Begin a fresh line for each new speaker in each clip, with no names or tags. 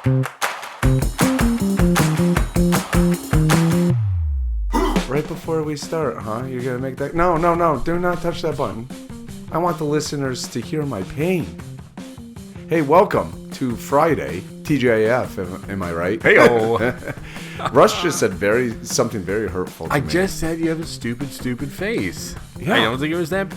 Right before we start, huh? You're gonna make that? No. Do not touch that button. I want the listeners to hear my pain. Hey, welcome to Friday, TGIF. Am I right?
Hey-o.
Rush just said something very hurtful to me.
I just said you have a stupid face.
Yeah.
I don't think it was that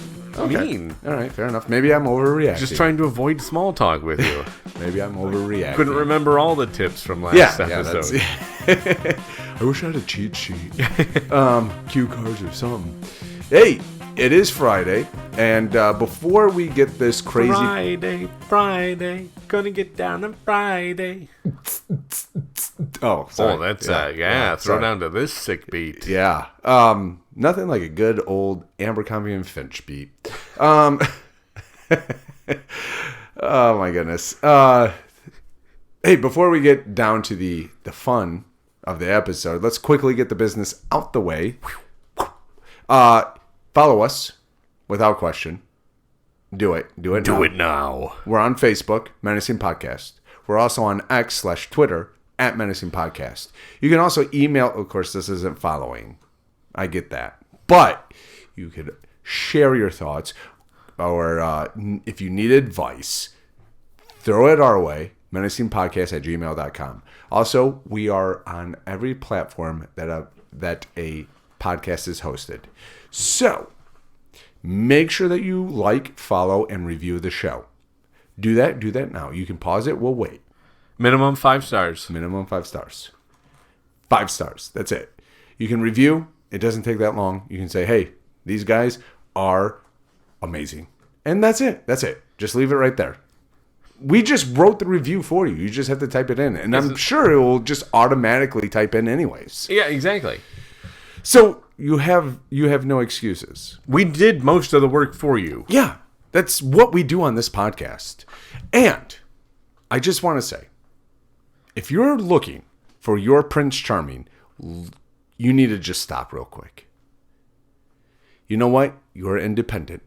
mean.
All right, fair enough. Maybe I'm overreacting.
Just trying to avoid small talk with you.
Maybe I'm overreacting.
Couldn't remember all the tips from last episode.
I wish I had a cheat sheet. Cue cards or something. Hey, it is Friday, and before we get this crazy...
Friday, gonna get down on Friday.
Oh, sorry.
Oh, that's, throw
sorry.
down to this sick beat.
Yeah. Nothing like a good old Abercrombie and Finch beat. Oh, my goodness. Hey, before we get down to the fun of the episode, let's quickly get the business out the way. Follow us without question. Do it now. We're on Facebook, Menacing Podcast. We're also on X/Twitter at Menacing Podcast. You can also email. Of course, this isn't following. I get that, but you could share your thoughts, or if you need advice, throw it our way. menacingpodcast@gmail.com. Also, we are on every platform that a podcast is hosted. So, make sure that you like, follow, and review the show. Do that now. You can pause it. We'll wait.
Minimum 5 stars.
Minimum 5 stars. 5 stars. That's it. You can review. It doesn't take that long. You can say, hey, these guys are amazing. And that's it. Just leave it right there. We just wrote the review for you. You just have to type it in. And I'm sure it will just automatically type in anyways.
Yeah, exactly.
So you have no excuses.
We did most of the work for you.
Yeah, that's what we do on this podcast. And I just want to say, if you're looking for your Prince Charming, you need to just stop real quick. You know what? You're independent.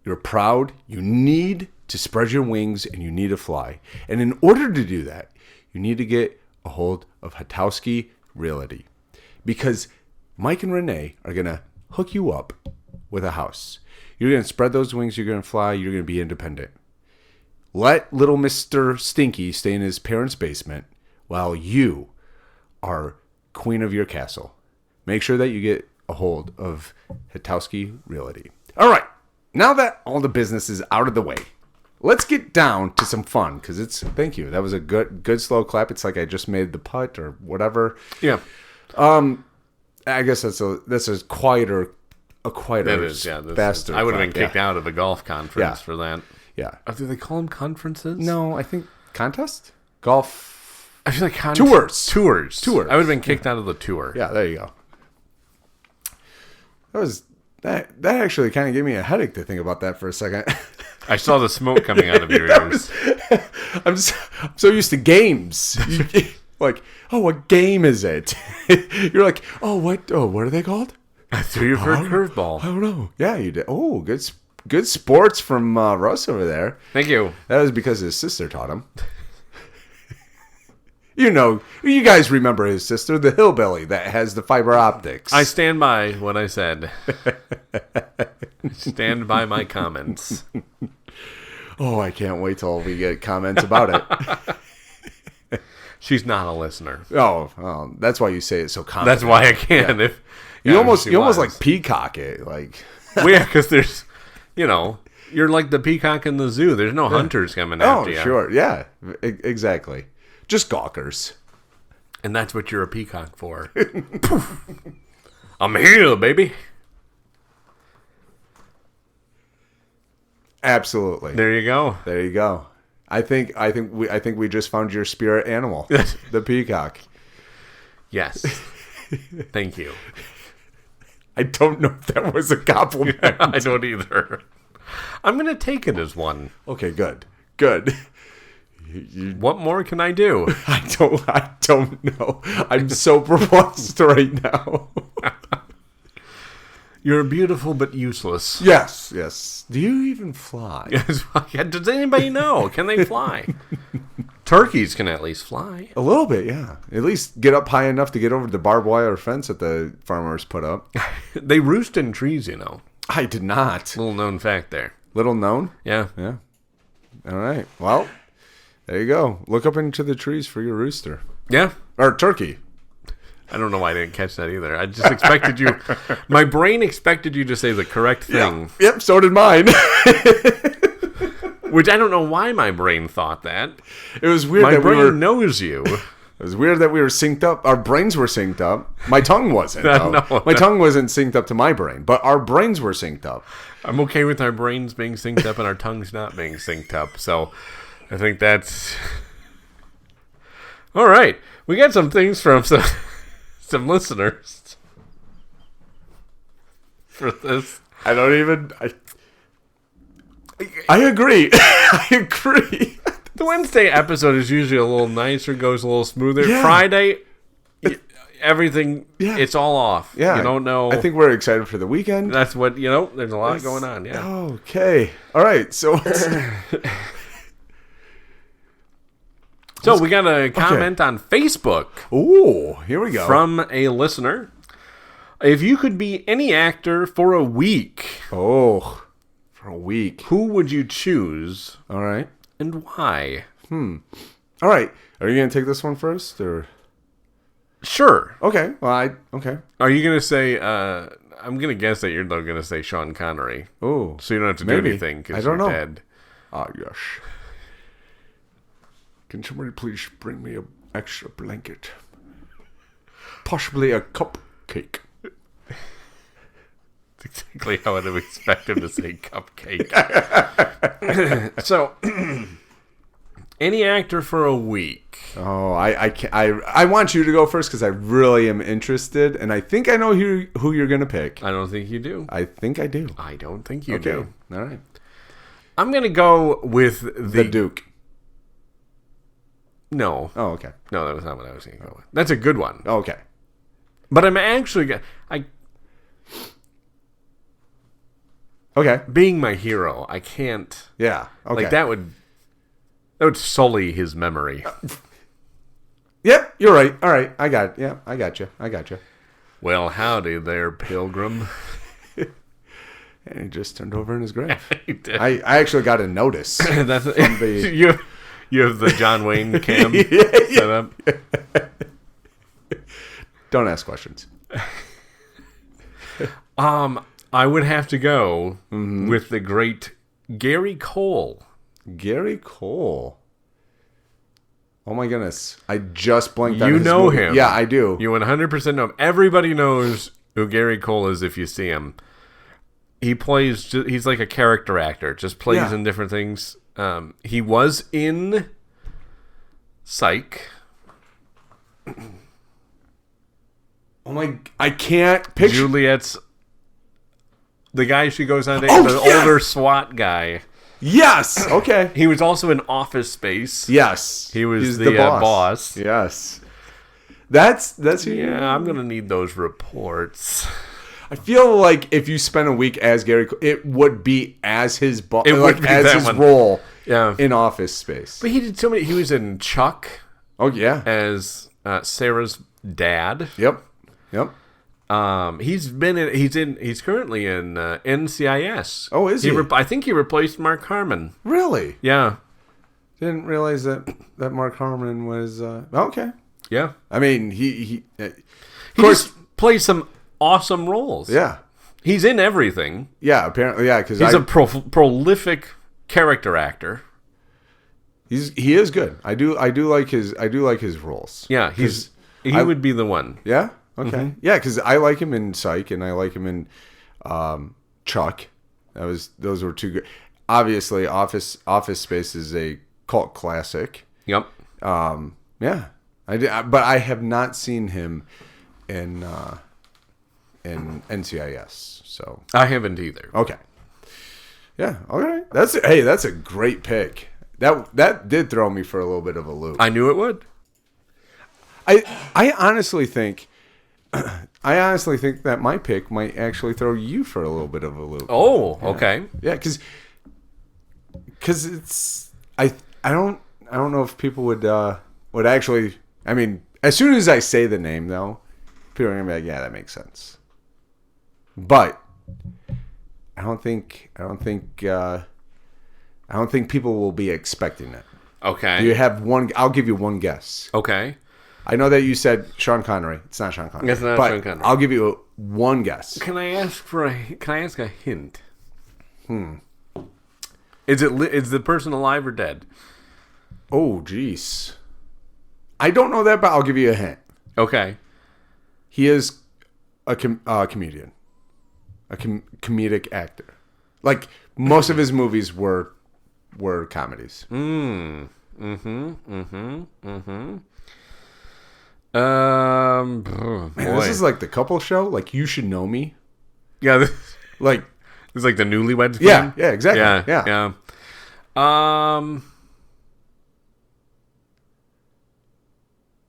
You're proud. You need to spread your wings and you need to fly. And in order to do that, you need to get a hold of Hatowski Realty. Because Mike and Renee are going to hook you up with a house. You're going to spread those wings. You're going to fly. You're going to be independent. Let little Mr. Stinky stay in his parents' basement while you are queen of your castle. Make sure that you get a hold of Hatowski Realty. All right. Now that all the business is out of the way, let's get down to some fun. Because thank you. That was a good slow clap. It's like I just made the putt or whatever.
Yeah.
I guess that's a quieter,
that is, yeah,
faster.
I would have been kicked out of a golf conference for that.
Yeah.
Do they call them conferences?
No, I think contest? Golf.
I feel like
Tours.
I would have been kicked out of the tour.
Yeah, there you go. That actually kind of gave me a headache to think about that for a second.
I saw the smoke coming out of your ears.
I'm so used to games. Like, oh, what game is it? You're like, oh, what are they called?
I threw you for a curveball.
I don't know. Yeah, you did. Oh, good sports from Russ over there.
Thank you.
That was because his sister taught him. You guys remember his sister, the hillbilly that has the fiber optics.
I stand by what I said. Stand by my comments.
Oh, I can't wait till we get comments about it.
She's not a listener.
Oh, that's why you say it so confident.
That's why I can. Yeah.
You almost like peacock it, like.
Well, yeah, because there's, you're like the peacock in the zoo. There's no hunters coming after you.
Oh, sure, yeah, exactly. Just gawkers.
And that's what you're a peacock for. I'm here, baby.
Absolutely.
There you go.
I think we just found your spirit animal, the peacock.
Yes. Thank you.
I don't know if that was a compliment.
I don't either. I'm going to take it as one.
Okay, good.
What more can I do?
I don't know. I'm so perplexed right now.
You're beautiful but useless.
Yes. Do you even fly?
Yes. Does anybody know? Can they fly? Turkeys can at least fly.
A little bit, yeah. At least get up high enough to get over the barbed wire fence that the farmers put up.
They roost in trees, you know.
I did not.
Little known fact there.
Little known?
Yeah.
Yeah. All right. Well, there you go. Look up into the trees for your rooster.
Yeah.
Or turkey.
I don't know why I didn't catch that either. I just expected you... My brain expected you to say the correct thing.
Yeah. Yep, so did mine.
Which I don't know why my brain thought that.
It was weird
My
that we
brain
were...
knows you.
It was weird that we were synced up. Our brains were synced up. My tongue wasn't.
No,
my tongue wasn't synced up to my brain, but our brains were synced up.
I'm okay with our brains being synced up and our tongues not being synced up. So I think that's... All right. We got some things from some listeners for this.
I don't even... I agree. I agree.
The Wednesday episode is usually a little nicer, goes a little smoother.
Yeah.
Friday, everything,
Yeah.
it's all off.
Yeah.
You don't know.
I think we're excited for the weekend.
That's what, there's a lot going on. Yeah.
Okay. All right. So...
So we got a comment on Facebook.
Ooh, here we go.
From a listener. If you could be any actor for a week,
for a week.
who would you choose
All right.
and why?
All right. Are you going to take this one first, or?
Sure.
Okay. Well, okay.
Are you going to say, I'm going to guess that you're going to say Sean Connery.
Oh.
So you don't have to
Maybe.
do anything
I
because
don't
you're
know.
dead.
Ah, yes. Can somebody please bring me an extra blanket? Possibly a cupcake.
That's exactly how I'd have expected him to say cupcake. So, any actor for a week.
Oh, I want you to go first because I really am interested, and I think I know who you're gonna pick.
I don't think you do.
I think I do.
I don't think you
Okay.
do.
All right.
I'm going to go with
The Duke.
No.
Oh, okay.
No, that was not what I was going to go with. That's a good one.
Oh, okay.
But I'm actually...
Okay.
Being my hero, I can't...
Yeah. Okay.
Like, that would sully his memory.
Yep, you're right. All right. I got it. Yeah, I got you.
Well, howdy there, pilgrim.
And he just turned over in his grave.
He did.
I actually got a notice.
That's
from the-
you have the John Wayne cam set up.
Don't ask questions.
I would have to go with the great Gary Cole.
Gary Cole. Oh my goodness. I just blanked on
You
his
know
movie.
him.
Yeah, I do.
You 100% know him. Everybody knows who Gary Cole is if you see him. He's like a character actor. Just plays in different things. He was in Psych.
Oh my, I can't picture.
Juliet's the guy she goes on to
Oh,
the
yes!
older SWAT guy.
Yes. Okay.
He was also in Office Space.
Yes.
He was
He's
the boss.
Yes. That's
Yeah, I'm gonna need those reports.
I feel like if you spent a week as Gary Cole, it would be as his boss,
It would be
as
that
his
one.
role
Yeah.
in Office Space.
But he did so many. He was in Chuck
Oh yeah.
as Sarah's dad.
Yep.
He's currently in NCIS.
Oh, is he?
I think he replaced Mark Harmon.
Really?
Yeah.
Didn't realize that Mark Harmon was okay.
Yeah.
I mean, he of
He
course,
just plays some awesome roles.
yeah.
He's in everything.
Yeah, apparently, yeah, because
He's a prolific character actor.
he is good. I do like his roles.
Yeah, he would be the one.
Yeah. Okay. Yeah, because I like him in Psych and I like him in Chuck. Those were two good. Obviously, Office Space is a cult classic.
Yep.
Yeah, but I have not seen him in NCIS. So
I haven't either.
okay. Yeah. Okay. That's a great pick. That did throw me for a little bit of a loop.
I knew it would.
I honestly think that my pick might actually throw you for a little bit of a loop.
Oh, okay.
Yeah, because it's I don't I don't know if people would actually. I mean, as soon as I say the name, though, people are gonna be like, "Yeah, that makes sense." But I don't think people will be expecting it.
Okay.
Do you have one? I'll give you one guess.
Okay.
I know that you said Sean Connery. It's not Sean Connery.
It's not
but
Sean Connery.
I'll give you one guess.
Can I ask a hint? Is the person alive or dead?
Oh, jeez. I don't know that, but I'll give you a hint.
Okay.
He is a comedian, a comedic actor. Like most of his movies were comedies.
Boy.
Man, this is like the couple show. Like You Should Know Me.
Yeah.
Like
It's like the Newlyweds
yeah,
game?
yeah, exactly. Yeah.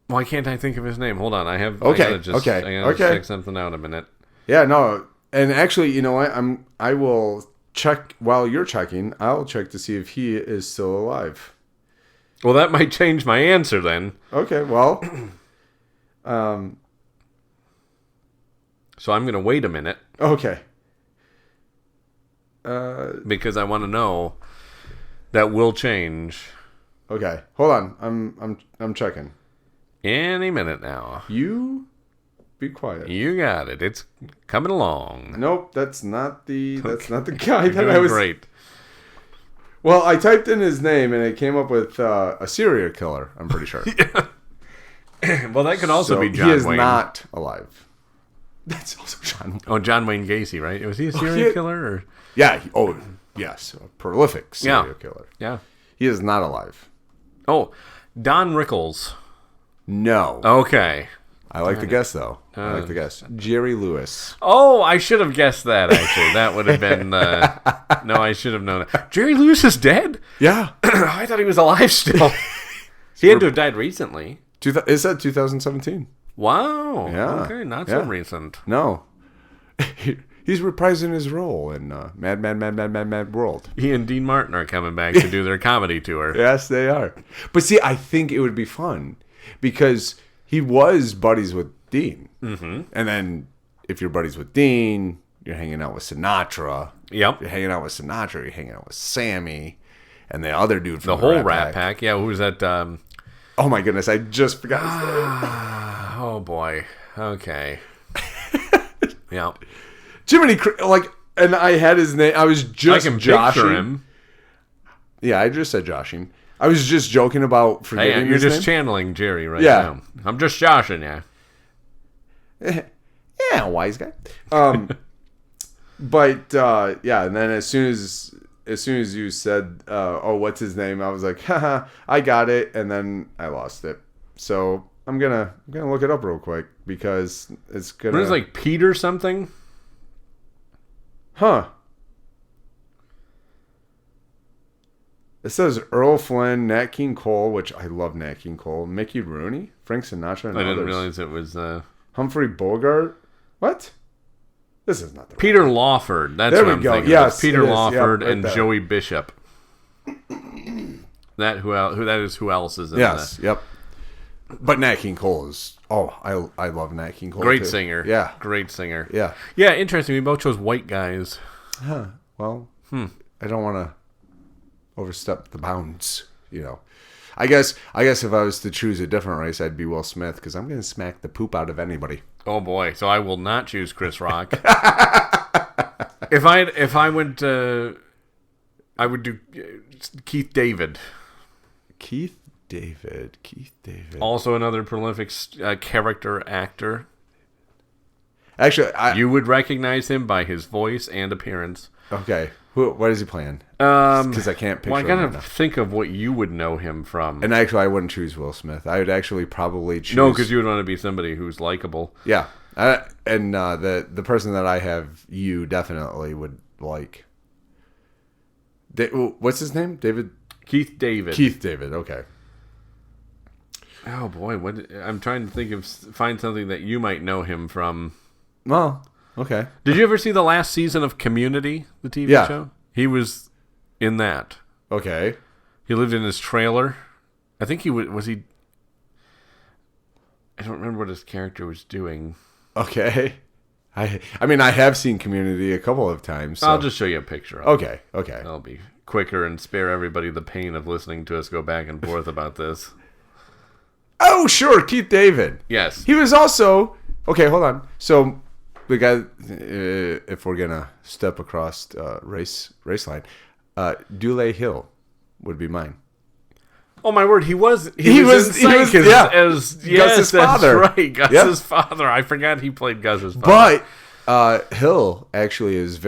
Why can't I think of his name? Hold on, I
Okay.
gotta check something out a minute.
Yeah, no. And actually, you know what? I will check while you're checking. I'll check to see if he is still alive.
Well, that might change my answer then.
Okay, well,
So I'm gonna wait a minute
okay.
because I want to know. That will change
Okay. Hold on. I'm checking.
any minute now.
You be quiet.
You got it. It's coming along.
Nope, that's not the guy
You're
that
doing
I was.
great.
Well, I typed in his name and it came up with a serial killer. I'm pretty sure.
Well, that could also
So
be John
he is
Wayne.
not alive. That's also John Wayne.
Oh, John Wayne Gacy, right? Was he a serial
yeah.
killer? Or?
Yeah. Yes. A prolific serial killer.
Yeah.
He is not alive.
Oh, Don Rickles.
No.
Okay.
I like the guess, though. I like the guess. Jerry Lewis.
Oh, I should have guessed that, actually. That would have been... no, I should have known it. Jerry Lewis is dead?
Yeah.
I thought he was alive still. He had to have died recently.
It said 2017.
Wow.
Yeah.
Okay, not so recent.
No. He's reprising his role in Mad World.
He and Dean Martin are coming back to do their comedy tour.
Yes, they are. But see, I think it would be fun because he was buddies with Dean. Mm-hmm. And then if you're buddies with Dean, you're hanging out with Sinatra.
Yep.
You're hanging out with Sinatra. You're hanging out with Sammy. And the other dude from
The whole Rat Pack. Yeah, who's that?
Oh, my goodness. I just forgot his name.
Oh, boy. Okay. Yeah.
Jiminy, and I had his name. I was just
I can
joshing
picture him.
Yeah, I just said joshing. I was just joking about forgetting
Hey, you're
his
just
name.
channeling Jerry right
Yeah.
now. I'm just joshing you.
Yeah, wise guy. But yeah, and then as soon as you said, "Oh, what's his name?" I was like, "Haha, I got it," and then I lost it. So I'm gonna look it up real quick because it's gonna.
What is like Peter something?
Huh. It says Earl Flynn, Nat King Cole, which I love Nat King Cole, Mickey Rooney, Frank Sinatra, and
I didn't
others.
realize it was
Humphrey Bogart. What? This is not the
Peter Lawford. That's
There
what
we
I'm
go.
thinking.
Yes,
Of. Peter
it is.
Lawford
Yep, right
and
there.
Joey Bishop. That is who else is in
Yes, yep. But Nat King Cole is I love Nat King Cole.
Great
too.
singer.
Yeah.
Great singer.
Yeah.
Yeah, interesting. We both chose white guys.
Huh. Well, I don't want to overstep the bounds, you know. I guess if I was to choose a different race, I'd be Will Smith because I'm going to smack the poop out of anybody.
Oh boy, so I will not choose Chris Rock. If I went I would do Keith David.
Keith David.
Also another prolific character actor.
Actually,
You would recognize him by his voice and appearance.
okay. What is he playing? Because I can't picture
Well, I
him
gotta
right now.
think of what you would know him from.
And actually, I wouldn't choose Will Smith. I would actually probably choose...
No, because you would want to be somebody who's likable.
Yeah. And the person that I have, you definitely would like. What's his name? David?
Keith David.
Keith David, okay.
Oh boy, I'm trying to find something that you might know him from.
Well, okay.
Did you ever see the last season of Community, the TV
Yeah.
show? He was in that.
Okay.
He lived in his trailer I think he was he. I don't remember what his character was doing.
Okay. I mean, I have seen Community a couple of times. So.
I'll just show you a picture of it.
Okay.
That'll be quicker and spare everybody the pain of listening to us go back and forth about this.
Oh, sure, Keith David.
Yes.
He was also... Okay, hold on. So, the guy, if we're going to step across race line, Dule Hill would be mine.
Oh my word, he was Gus's
father.
That's right, Gus's father. I forgot he played Gus's
father. But Hill actually is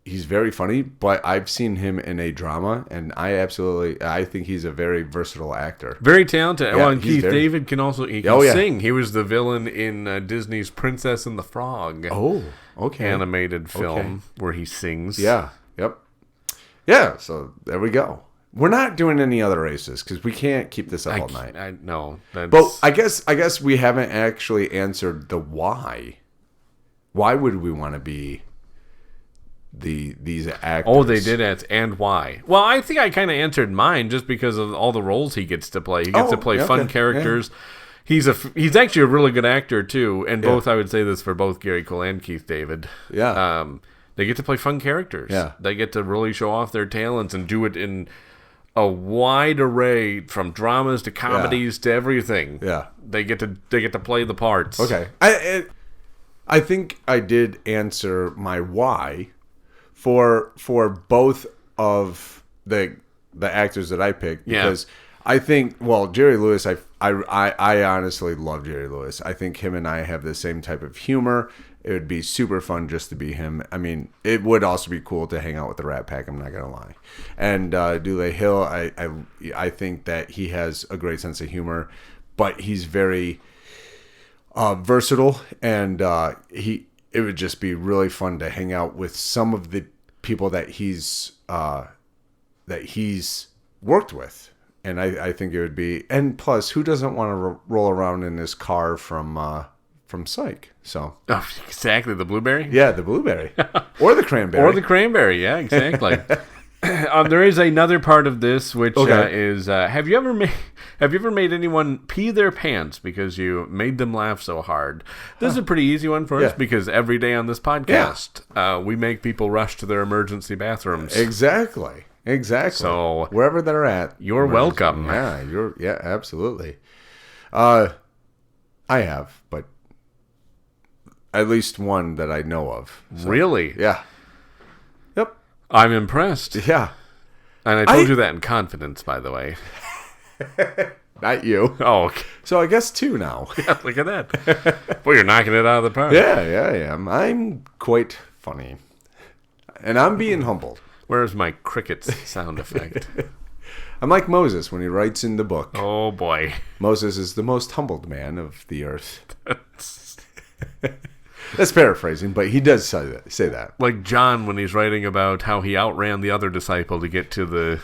he's very funny, but I've seen him in a drama, and I think he's a very versatile actor.
Very talented.
Yeah,
well, and Keith David can also sing. He was the villain in Disney's Princess and the Frog.
Oh, okay.
Animated film where he sings.
Yeah, yep. Yeah, so there we go. We're not doing any other races because we can't keep this up all night.
No.
But I guess we haven't actually answered the why. Why would we want to be these actors?
Oh, they did answer. And why? Well, I think I kind of answered mine just because of all the roles he gets to play. He gets to play fun characters. Yeah. He's actually a really good actor too. And both, I would say this for both Gary Cole and Keith David.
Yeah.
They get to play fun characters.
Yeah.
They get to really show off their talents and do it in a wide array, from dramas to comedies to everything.
Yeah.
They get to play the parts.
Okay. I think I did answer my why for both of the actors that I picked, because I think, well, Jerry Lewis, I honestly love Jerry Lewis. I think him and I have the same type of humor. It would be super fun just to be him. I mean, it would also be cool to hang out with the Rat Pack, I'm not going to lie. And Dule Hill, I think that he has a great sense of humor, but he's very versatile, and it would just be really fun to hang out with some of the people that he's worked with. And I think it would be, and plus, who doesn't want to roll around in this car from Psych? So
exactly, the blueberry.
Yeah, the blueberry, or the cranberry,
Yeah, exactly. There is another part of this, which is: have you ever made anyone pee their pants because you made them laugh so hard? This is a pretty easy one for us because every day on this podcast, we make people rush to their emergency bathrooms.
Exactly. So wherever they're at,
you're welcome.
Yeah, absolutely. I have, but at least one that I know of. So,
really?
Yeah. Yep.
I'm impressed.
Yeah.
And I told you that in confidence, by the way.
Not you.
Oh, okay.
So I guess two now.
Yeah, look at that. Boy, you're knocking it out of the park.
Yeah, I am. I'm quite funny. And I'm being humbled.
Where's my crickets sound effect?
I'm like Moses when he writes in the book.
Oh, boy.
Moses is the most humbled man of the earth. That's paraphrasing, but he does say that.
Like John when he's writing about how he outran the other disciple to get to the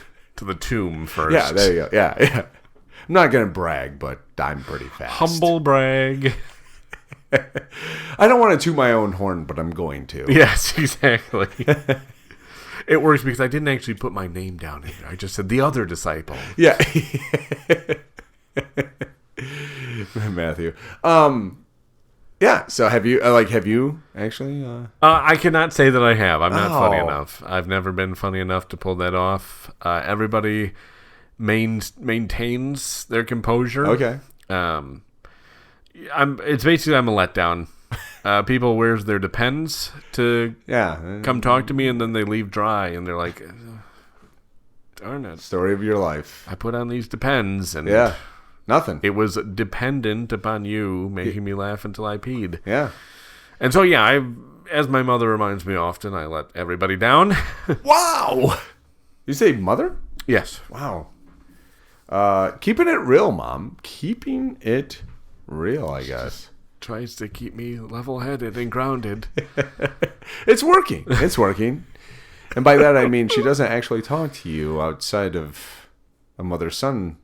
tomb first.
Yeah, there you go. Yeah. I'm not going to brag, but I'm pretty fast.
Humble brag.
I don't want to toot my own horn, but I'm going to.
Yes, exactly. It works because I didn't actually put my name down in there. I just said the other disciple.
Yeah. Matthew. Yeah, so have you actually?
I cannot say that I have. I'm not funny enough. I've never been funny enough to pull that off. Everybody maintains their composure.
Okay.
It's basically I'm a letdown. People wears their Depends to come talk to me, and then they leave dry, and they're like, darn it.
Story of your life.
I put on these Depends, and
nothing.
It was dependent upon you making me laugh until I peed.
Yeah.
And so, as my mother reminds me often, I let everybody down.
Wow. You say mother?
Yes.
Wow. Keeping it real, Mom. Keeping it real, I guess.
Tries to keep me level-headed and grounded.
It's working. And by that, I mean she doesn't actually talk to you outside of a mother-son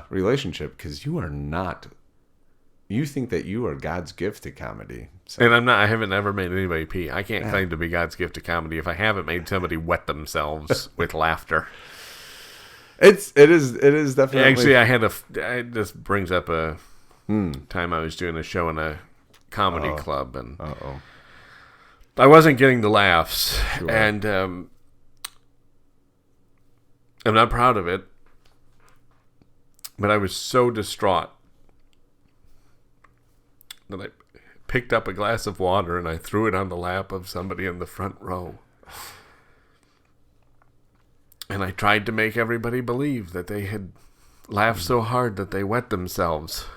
relationship, because you think that you are God's gift to comedy. So.
And I'm not. I haven't ever made anybody pee. I can't claim to be God's gift to comedy if I haven't made somebody wet themselves with laughter.
It is definitely.
Actually, this brings up a time I was doing a show in a comedy club, and I wasn't getting the laughs, and I'm not proud of it, but I was so distraught that I picked up a glass of water and I threw it on the lap of somebody in the front row. And I tried to make everybody believe that they had laughed so hard that they wet themselves.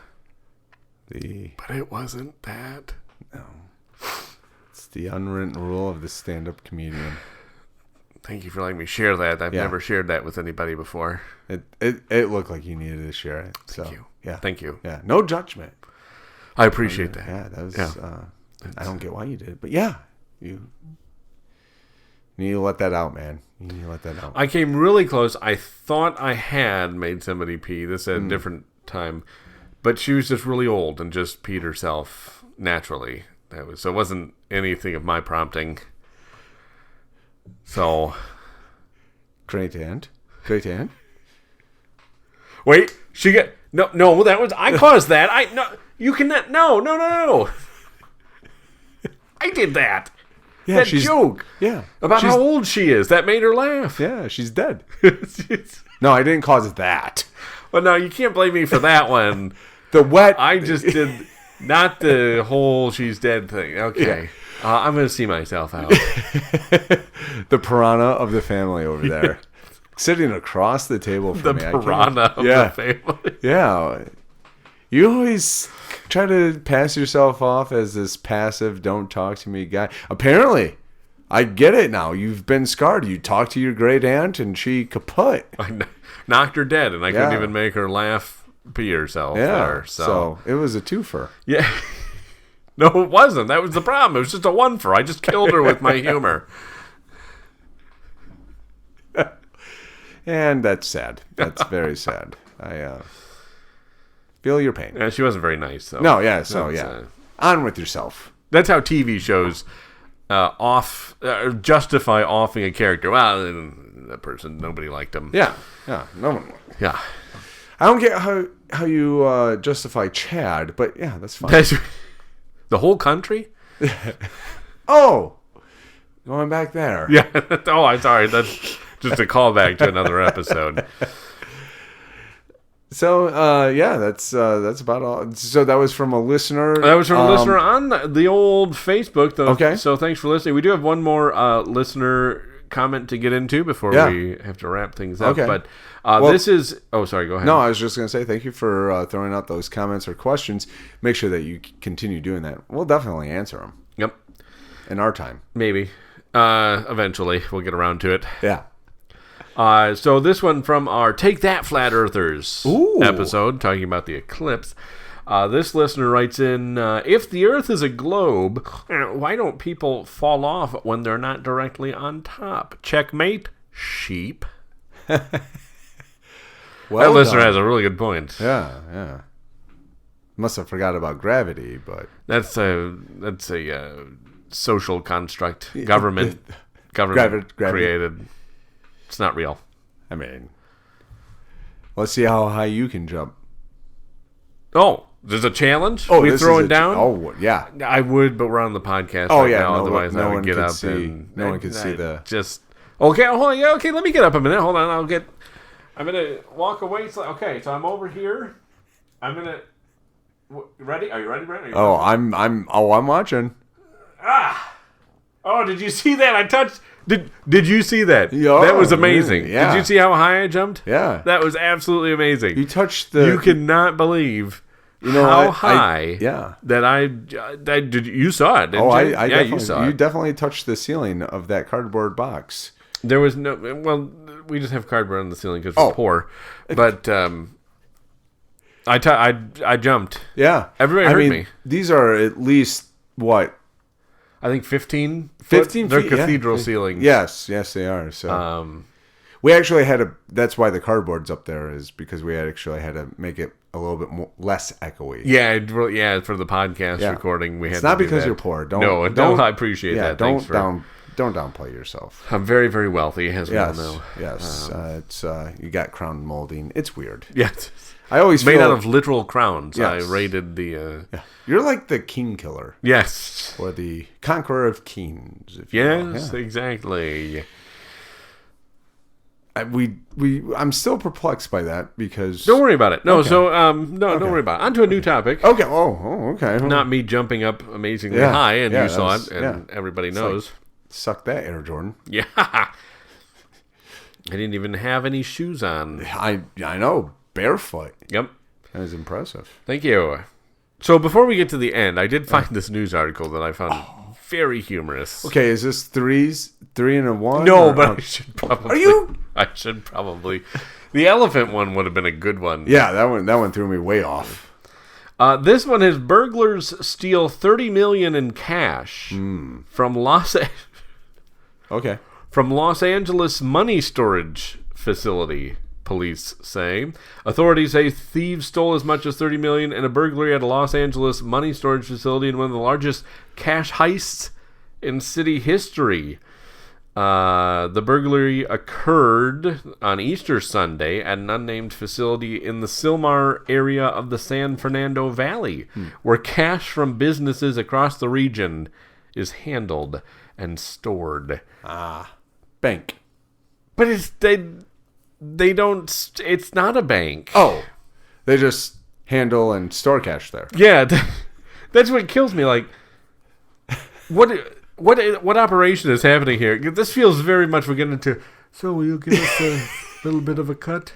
But it wasn't that.
No. It's the unwritten rule of the stand-up comedian.
Thank you for letting me share that. I've never shared that with anybody before.
It looked like you needed to share it. So,
Thank you.
Yeah.
Thank you.
Yeah. No judgment.
I appreciate that.
Yeah, that was. I don't get why you did it, but yeah, you need to let that out, man. You need to let that out.
I came really close. I thought I had made somebody pee. This at a different time, but she was just really old and just peed herself naturally. So it wasn't anything of my prompting. So,
great aunt.
Wait, she got no. That was I caused that. No, you cannot. No. I did that.
Yeah,
that joke.
Yeah,
about how old she is. That made her laugh.
Yeah, she's dead. No, I didn't cause that.
Well, no, you can't blame me for that one.
The wet.
I just did not the whole she's dead thing. Okay. Yeah. I'm going to see myself out.
The piranha of the family over there. Sitting across the table from me.
The piranha of the family.
Yeah. You always try to pass yourself off as this passive, don't talk to me guy. Apparently, I get it now. You've been scarred. You talked to your great aunt and she kaput.
I knocked her dead and I couldn't even make her laugh, pee herself.
Yeah.
There,
so it was a twofer.
Yeah. No, it wasn't. That was the problem. It was just a one-fer. I just killed her with my humor.
And that's sad. That's very sad. I feel your pain.
Yeah, she wasn't very nice. So.
No, yeah. So, on with yourself.
That's how TV shows justify offing a character. Well, that person, nobody liked him.
Yeah. No one.
Yeah.
I don't get how you justify Chad, but yeah, that's fine.
The whole country?
Oh, going back there.
Yeah. Oh, I'm sorry. That's just a callback to another episode.
So, that's about all. So that was from a listener.
That was from a listener on the old Facebook, though.
Okay.
So thanks for listening. We do have one more listener comment to get into before we have to wrap things up.
Okay.
But this is... Oh, sorry. Go ahead.
No, I was just going to say thank you for throwing out those comments or questions. Make sure that you continue doing that. We'll definitely answer them.
Yep.
In our time.
Maybe. Eventually. We'll get around to it.
Yeah.
So this one from our Take That Flat Earthers episode, talking about the eclipse. This listener writes in, if the Earth is a globe, why don't people fall off when they're not directly on top? Checkmate, sheep. That listener has a really good point.
Yeah. Must have forgot about gravity, but
that's a social construct. Government created. It's not real.
I mean, let's see how high you can jump.
Oh, there's a challenge?
Oh,
we throwing down?
Oh, yeah.
I would, but we're on the podcast now. Otherwise, I would get up
no one could see the...
Just... Okay, hold on. Yeah, okay, let me get up a minute. Hold on. I'm going to walk away. Okay, so I'm over here. I'm going to... Ready? Are you ready, Brent?
I'm watching.
Oh, did you see that? I touched... Did you see that?
Yeah,
that was amazing.
Yeah.
Did you see how high I jumped?
Yeah.
That was absolutely amazing.
You touched the...
You cannot believe how high that I did. You saw it, didn't you?
I
you saw it.
You definitely touched the ceiling of that cardboard box.
There was no... Well, we just have cardboard on the ceiling because we're poor. But I jumped.
Yeah.
Everybody heard me.
These are at least, what...
I think 15
feet.
They're cathedral ceilings.
Yes, they are. So we actually had that's why the cardboard's up there, is because we actually had to make it a little bit less echoey.
Yeah, for the podcast recording, we had.
It's not
to do
because
that.
you're poor.
Don't. I appreciate that.
Don't don't downplay yourself.
I'm very, very wealthy, as we all know.
Yes. It's you got crown molding. It's weird.
Yes.
I always
made
feel,
out of literal crowns.
Yes.
I rated the.
Yeah. You're like the king killer.
Yes.
Or the conqueror of kings. If
Yes, exactly.
I'm still perplexed by that because...
Don't worry about it. No, okay. Don't worry about it. On to a new topic.
Okay. Oh, okay.
Not me jumping up amazingly high, and you saw it, and everybody knows.
Like, suck that, Air Jordan.
Yeah. I didn't even have any shoes on.
I know. Barefoot.
Yep.
That was impressive.
Thank you. So before we get to the end, I did find this news article that I found very humorous.
Okay, is this 3 and a 1?
No, but I should probably...
Are you...
I should probably. The elephant one would have been a good one.
Yeah, that one threw me way off.
This one is burglars steal $30 million in cash from Los Angeles money storage facility. Police say. Authorities say thieves stole as much as $30 million in a burglary at a Los Angeles money storage facility in one of the largest cash heists in city history. The burglary occurred on Easter Sunday at an unnamed facility in the Silmar area of the San Fernando Valley, where cash from businesses across the region is handled and stored.
Bank.
But they don't... It's not a bank.
Oh. They just handle and store cash there.
Yeah. That's what kills me. Like, What operation is happening here? This feels very much we're getting into. So will you give us a little bit of a cut?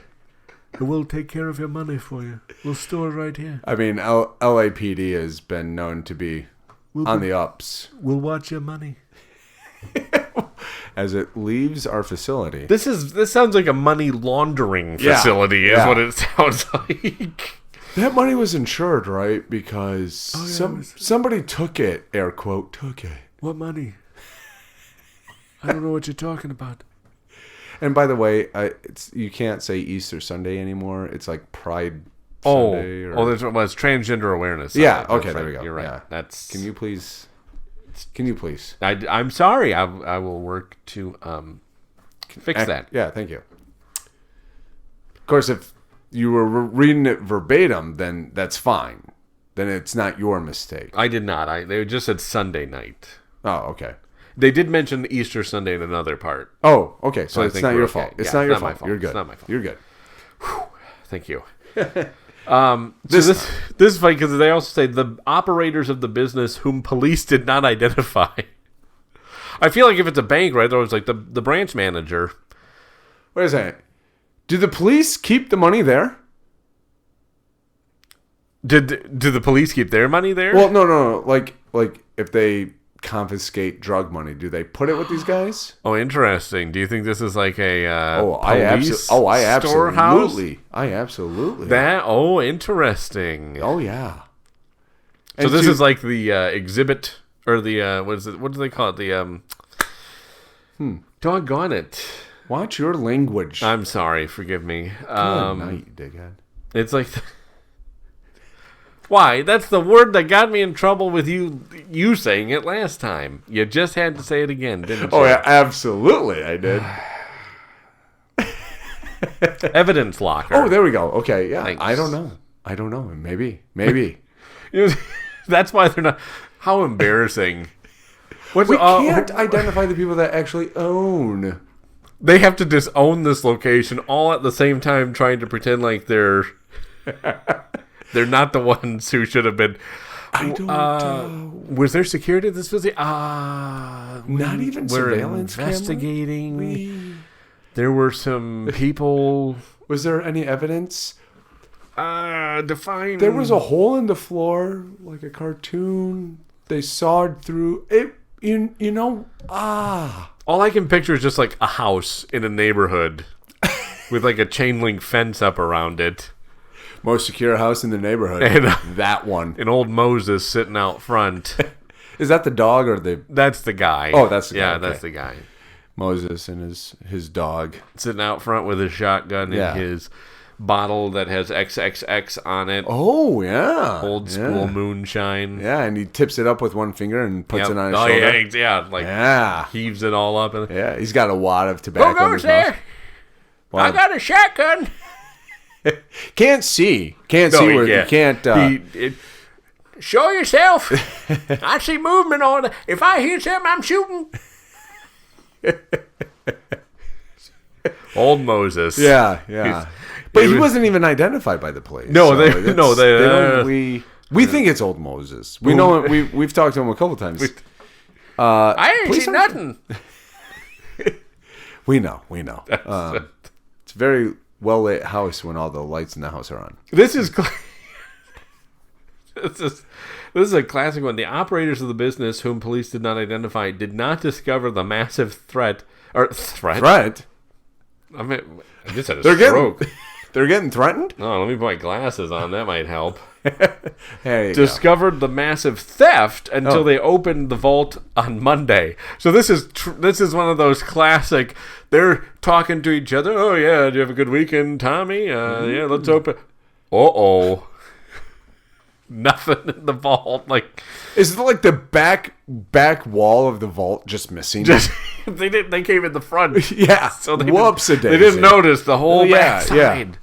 And we'll take care of your money for you. We'll store it right here.
I mean, LAPD has been known to be on the ups.
We'll watch your money
as it leaves our facility.
This sounds like a money laundering facility. Is what it sounds like.
That money was insured, right? Because somebody took it. Air quote took it.
What money? I don't know what you're talking about.
And by the way, you can't say Easter Sunday anymore. It's like Pride Sunday.
It's Transgender Awareness
Sunday. Yeah, okay, there we go.
You're right.
Yeah.
That's.
Can you please?
I'm sorry. I will work to fix that.
Yeah, thank you. Of course, if you were reading it verbatim, then that's fine. Then it's not your mistake.
I did not. They just said Sunday night.
Oh, okay.
They did mention Easter Sunday in another part.
Oh, okay. So it's not your fault. It's not your fault. You're good.
It's not my fault.
You're good.
Whew. Thank you. This is funny because they also say the operators of the business whom police did not identify. I feel like if it's a bank, right, there was like the branch manager.
Wait a second. Do the police keep the money there?
Do the police keep their money there?
Well, no. Like if they confiscate drug money, do they put it with these guys?
Oh, interesting. Do you think this is like a
police
storehouse?
I absolutely.
Interesting.
Oh yeah.
So this is like the exhibit or the what is it? What do they call it? The Doggone it.
Watch your language.
I'm sorry. Forgive me.
Good night, dickhead.
It's like. Why? That's the word that got me in trouble with you saying it last time. You just had to say it again, didn't you?
Oh, yeah, absolutely, I did.
Evidence locker.
Oh, there we go. Okay, yeah.
Thanks.
I don't know. Maybe.
That's why they're not... How embarrassing.
We can't identify the people that actually own.
They have to disown this location all at the same time trying to pretend like they're... They're not the ones who should have been.
I don't know.
Was there security at this facility?
Not even surveillance
investigating. There were some people.
Was there any evidence?
Define.
There was a hole in the floor, like a cartoon. They sawed through it. You know.
All I can picture is just like a house in a neighborhood with like a chain link fence up around it.
Most secure house in the neighborhood. And, that one.
And old Moses sitting out front.
Is that the dog or the...
That's the guy.
Oh, that's the guy.
Yeah,
okay.
That's the guy.
Moses and his dog.
Sitting out front with his shotgun and his bottle that has XXX on it.
Oh, yeah.
Old school moonshine.
Yeah, and he tips it up with one finger and puts it on his shoulder.
Heaves it all up.
Yeah, he's got a wad of tobacco.
Who goes there? I got a shotgun.
Can't see where you can't.
Show yourself. I see movement on it. If I hear something, I'm shooting. Old Moses.
Yeah. But he wasn't even identified by the police.
No,
so we think it's Old Moses. We know it. We've talked to him a couple times.
I ain't seen nothing.
We know. It's a very well lit house when all the lights in the house are on.
This is a classic one. The operators of the business, whom police did not identify, did not discover the massive threat.
Threat?
I mean, I just had a stroke.
They're getting threatened?
Oh, let me put my glasses on. That might help.
Discovered
the massive theft until they opened the vault on Monday. So this is one of those classic. They're talking to each other. Oh yeah, did you have a good weekend, Tommy? Yeah, let's open. Nothing in the vault. Like,
is it like the back wall of the vault just missing?
They came in the front.
Yeah.
So
they
didn't notice the whole back side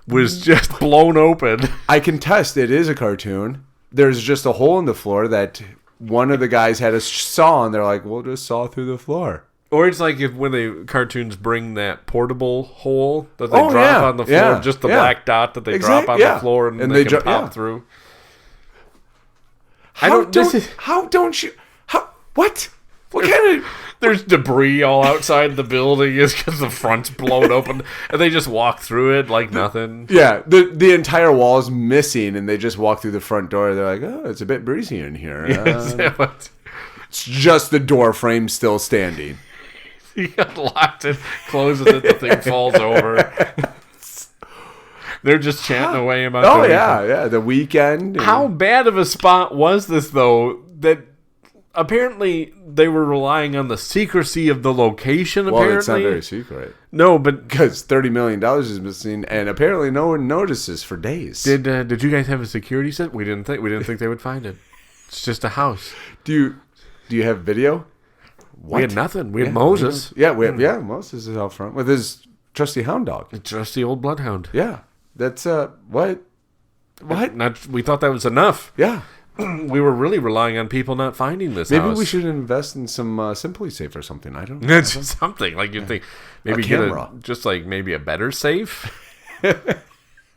was just blown open.
I can test it is a cartoon. There's just a hole in the floor that one of the guys had a saw, and they're like, "We'll just saw through the floor."
Or it's like when the cartoons bring that portable hole that they drop on the floor, just the black dot that they drop on the floor, and they can pop through.
What kind of...
There's debris all outside the building is because the front's blown open, and they just walk through it like nothing.
Yeah, the entire wall is missing, and they just walk through the front door. They're like, "Oh, it's a bit breezy in here." It's just the door frame still standing.
He unlocks it, closes it, the thing falls over. They're just chatting away about.
Oh yeah, the weekend.
How bad of a spot was this though? That apparently they were relying on the secrecy of the location. Apparently,
it's not very secret.
No, but
because $30 million is missing, and apparently no one notices for days.
Did you guys have a security set? We didn't think they would find it. It's just a house.
Do you have video?
What? We had nothing. We had Moses.
Moses is out front with his trusty hound dog.
The trusty old bloodhound.
Yeah. That's what?
We thought that was enough.
Yeah.
We were really relying on people not finding this house.
Maybe we should invest in some Simply Safe or something. I don't know.
It's something like you think. Maybe maybe a better safe.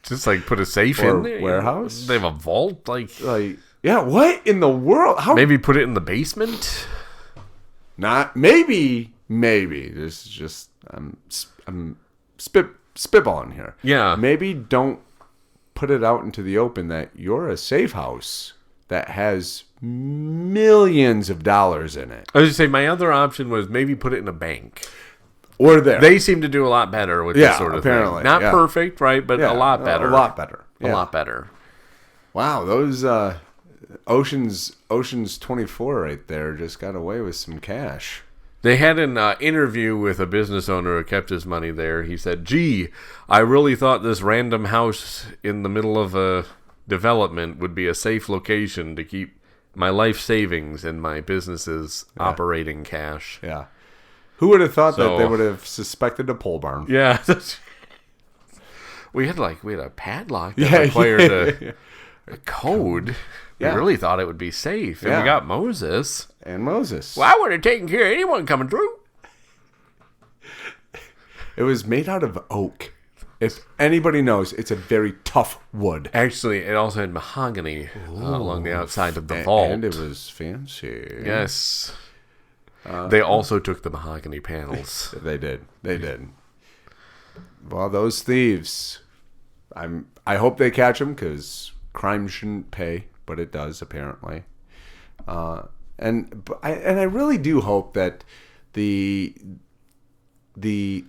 Just like put a safe in there.
Warehouse.
They have a vault. Like
what in the world? How?
Maybe put it in the basement.
Not maybe. This is just I'm spitballing here.
Yeah.
Maybe don't put it out into the open that you're a safe house that has millions of dollars in it.
I was going to say, my other option was maybe put it in a bank.
Or there.
They seem to do a lot better with this sort of
apparently,
thing. Not perfect, right? But a lot better.
A lot better.
A lot better.
Wow, those Ocean's 24 right there just got away with some cash.
They had an interview with a business owner who kept his money there. He said, "Gee, I really thought this random house in the middle of a development would be a safe location to keep my life savings and my business's operating cash."
Yeah. Who would have thought that they would have suspected a pole barn?
Yeah. We had a padlock that required a code.
Yeah.
We really thought it would be safe. And we got Moses.
And Moses.
Well, I would have taken care of anyone coming through.
It was made out of oak. If anybody knows, it's a very tough wood.
Actually, it also had mahogany along the outside of the vault.
And it was fancy.
Yes. They also took the mahogany panels.
They did. Well, those thieves, I hope they catch them because crime shouldn't pay, but it does apparently. And I really do hope that the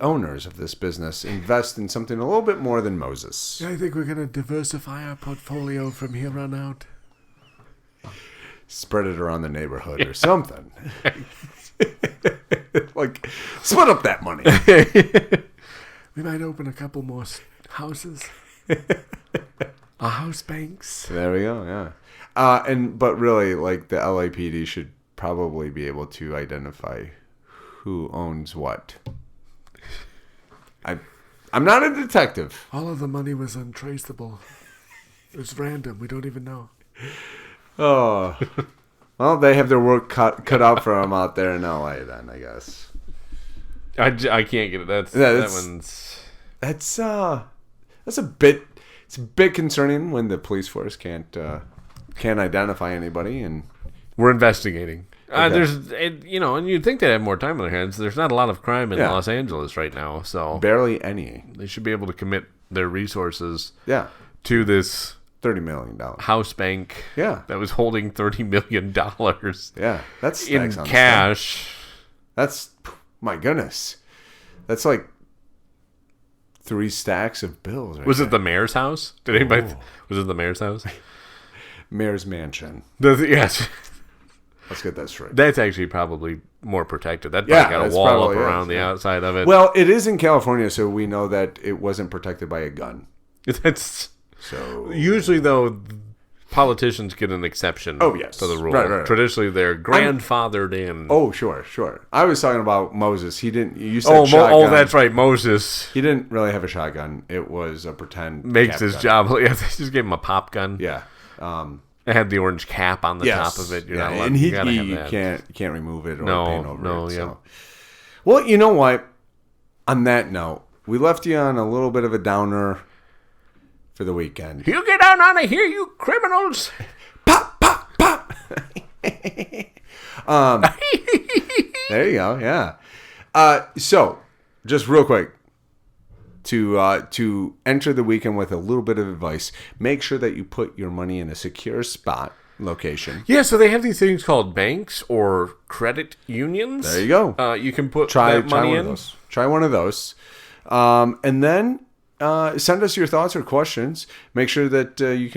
owners of this business invest in something a little bit more than Moses.
I think we're going to diversify our portfolio from here on out.
Spread it around the neighborhood or something. Split up that money.
We might open a couple more houses. A house banks.
There we go. Yeah. But really, like the LAPD should probably be able to identify who owns what. I'm not a detective.
All of the money was untraceable. It was random. We don't even know.
Oh. Well, they have their work cut out for them out there in LA then, I guess.
I can't get it. That's
a bit. It's a bit concerning when the police force can't identify anybody, and
we're investigating.
Okay.
And you'd think they'd have more time on their hands. There's not a lot of crime in Los Angeles right now, so
barely any.
They should be able to commit their resources
to
this
$30 million
house bank that was holding $30 million.
Yeah, that's
in cash.
That's, my goodness. That's like 3 stacks of bills.
Was it the mayor's house? Did anybody? Was it the mayor's house?
Mayor's mansion.
Yes.
Let's get that straight.
That's actually probably more protected. That probably got a wall up around the outside of it.
Well, it is in California, so we know that it wasn't protected by a gun.
That's so. Usually, though, politicians get an exception to the rule. Right. Traditionally, they're grandfathered in.
Oh, sure. I was talking about Moses. He didn't. You said shotgun.
Oh, that's right, Moses.
He didn't really have a shotgun. It was a pretend.
Makes his job. Yeah, they just gave him a pop gun.
Yeah.
It had the orange cap on the top of it. You're not allowed,
and
you
can't remove it or paint over it.
Yeah.
So. Well, you know what? On that note, we left you on a little bit of a downer for the weekend.
You get out of here, you criminals!
Pop, pop, pop! There you go, yeah. So, just real quick, to enter the weekend with a little bit of advice, make sure that you put your money in a secure location.
Yeah, so they have these things called banks or credit unions.
There you go.
You can put that money in.
Try one of those. And then send us your thoughts or questions. Make sure that you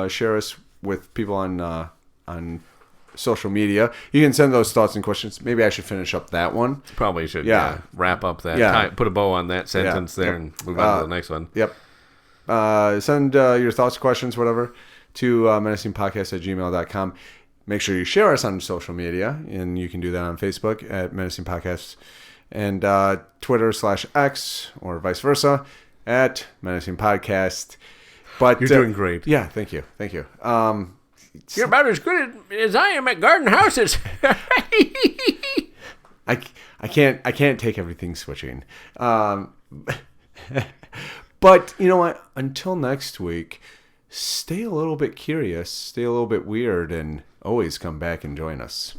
share us with people on social media. You can send those thoughts and questions. Maybe I should finish up that one.
Probably should. Yeah. Wrap up that. Put a bow on that sentence there and move on to the next one.
Yep. Send your thoughts, questions, whatever, to menacingpodcast@gmail.com. Make sure you share us on social media, and you can do that on Facebook at Menacing Podcast and Twitter/X or vice versa at Menacing Podcast. But
you're doing great.
Yeah, thank you.
You're about as good as I am at garden houses.
I can't take everything switching. But you know what? Until next week, stay a little bit curious, stay a little bit weird, and always come back and join us.